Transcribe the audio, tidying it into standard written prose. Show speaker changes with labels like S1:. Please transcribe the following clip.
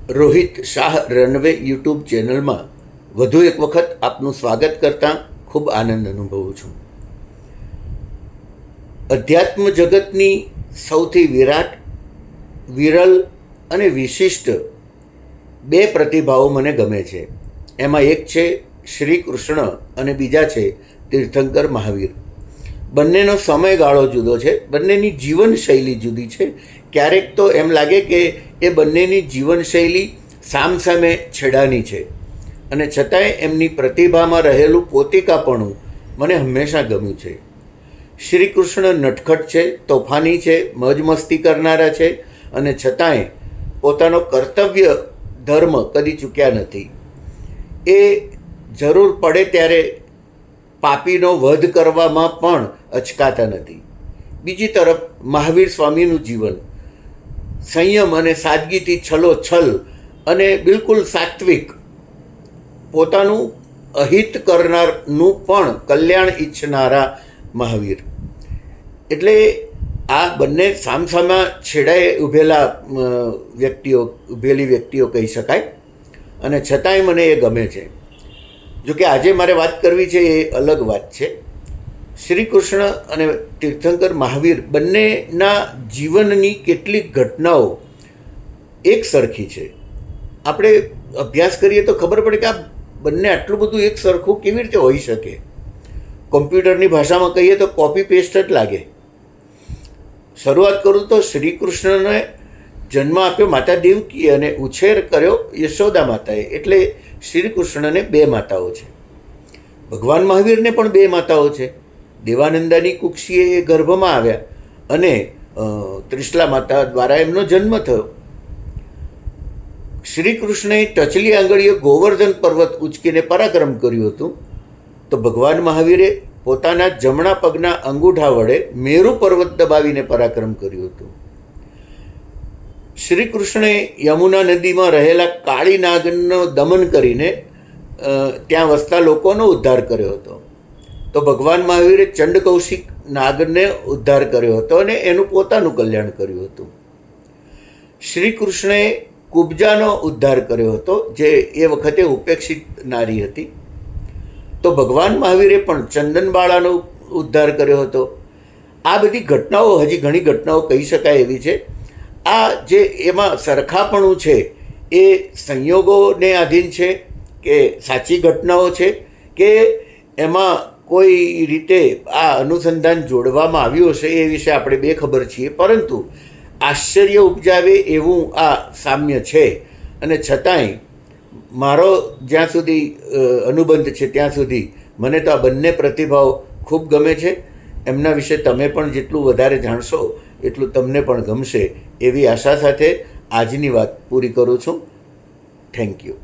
S1: Rohit Shah runway YouTube ચેનલમાં વધુ એક વખત આપનું સ્વાગત કરતાં ખૂબ આનંદ અનુભવું છું. અધ્યાત્મ જગતની સૌથી વિરાટ, વિરલ અને વિશિષ્ટ બે પ્રતિભાઓ મને ગમે છે. એમાં એક છે શ્રી કૃષ્ણ અને બીજા છે તીર્થંકર મહાવીર. બંનેનો સમયગાળો જુદો છે, બંનેની જીવનશૈલી જુદી છે. ક્યારેક તો એમ લાગે કે એ બંનેની જીવનશૈલી સામસામે છેડાની છે, અને છતાંય એમની પ્રતિભામાં રહેલું પોતિકાપણું મને હંમેશા ગમ્યું છે. શ્રી કૃષ્ણ નટખટ છે, તોફાની છે, મોજ મસ્તી કરનારા છે, અને છતાંય પોતાનો કર્તવ્ય ધર્મ કદી ચૂક્યા નથી. એ જરૂર પડે ત્યારે પાપીનો વધ કરવામાં પણ અચકાતા નથી. બીજી તરફ મહાવીર સ્વામીનું જીવન સંયમ અને સાદગીથી છલોછલ અને બિલકુલ સાત્વિક, પોતાનું અહિત કરનારનું પણ કલ્યાણ ઈચ્છનારા મહાવીર. એટલે આ બંને સામસામા છેડાએ ઊભેલી વ્યક્તિઓ કહી શકાય, અને છતાંય મને એ ગમે છે. જોકે આજે મારે વાત કરવી છે એ અલગ વાત છે. શ્રી કૃષ્ણ અને તીર્થંકર મહાવીર બંનેના જીવનની કેટલીક ઘટનાઓ એક સરખી છે. આપણે અભ્યાસ કરીએ તો ખબર પડે કે આ બંને આટલું બધું એક સરખું કેવી રીતે હોઈ શકે. કોમ્પ્યુટરની ભાષામાં કહીએ તો કોપી પેસ્ટ જ લાગે. શરૂઆત કરું તો શ્રી કૃષ્ણને જન્મ આપ્યો માતા દેવકીએ અને ઉછેર કર્યો યશોદા માતાએ. એટલે શ્રી કૃષ્ણને બે માતાઓ છે. ભગવાન મહાવીરને પણ બે માતાઓ છે. દેવાનંદાની કુક્ષીએ એ ગર્ભમાં આવ્યા અને ત્રિશલા માતા દ્વારા એમનો જન્મ થયો. શ્રી કૃષ્ણએ ટચલી આંગળીએ ગોવર્ધન પર્વત ઉંચકીને પરાક્રમ કર્યું હતું, તો ભગવાન મહાવીરે પોતાના જમણા પગના અંગૂઠા વડે મેરુ પર્વત દબાવીને પરાક્રમ કર્યું હતું. શ્રી કૃષ્ણે યમુના નદીમાં રહેલા કાળી નાગનો દમન કરીને ત્યાં વસતા લોકોનો ઉદ્ધાર કર્યો હતો. તો ભગવાન મહાવીરે ચંડકૌશિક નાગને ઉદ્ધાર કર્યો હતો અને એનું પોતાનું કલ્યાણ કર્યું હતું. શ્રી કૃષ્ણએ કુબ્જાનો ઉદ્ધાર કર્યો હતો, જે એ વખતે ઉપેક્ષિત નારી હતી. તો ભગવાન મહાવીરે પણ ચંદનબાળાનો ઉદ્ધાર કર્યો હતો. આ બધી ઘટનાઓ, હજી ઘણી ઘટનાઓ કહી શકાય એવી છે. આ જે એમાં સરખાપણું છે એ સંયોગોને આધીન છે કે સાચી ઘટનાઓ છે, કે એમાં કોઈ રીતે આ અનુસંધાન જોડવામાં આવ્યું હશે એ વિશે આપણે બેખબર છીએ. પરંતુ આશ્ચર્ય ઉપજાવે એવું આ સામ્ય છે. અને છતાંય મારો જ્યાં સુધી અનુબંધ છે ત્યાં સુધી મને તો આ બંને પ્રતિભાઓ ખૂબ ગમે છે. એમના વિશે તમે પણ જેટલું વધારે જાણશો એટલું તમને પણ ગમશે એવી આશા સાથે આજની વાત પૂરી કરું છું. Thank you.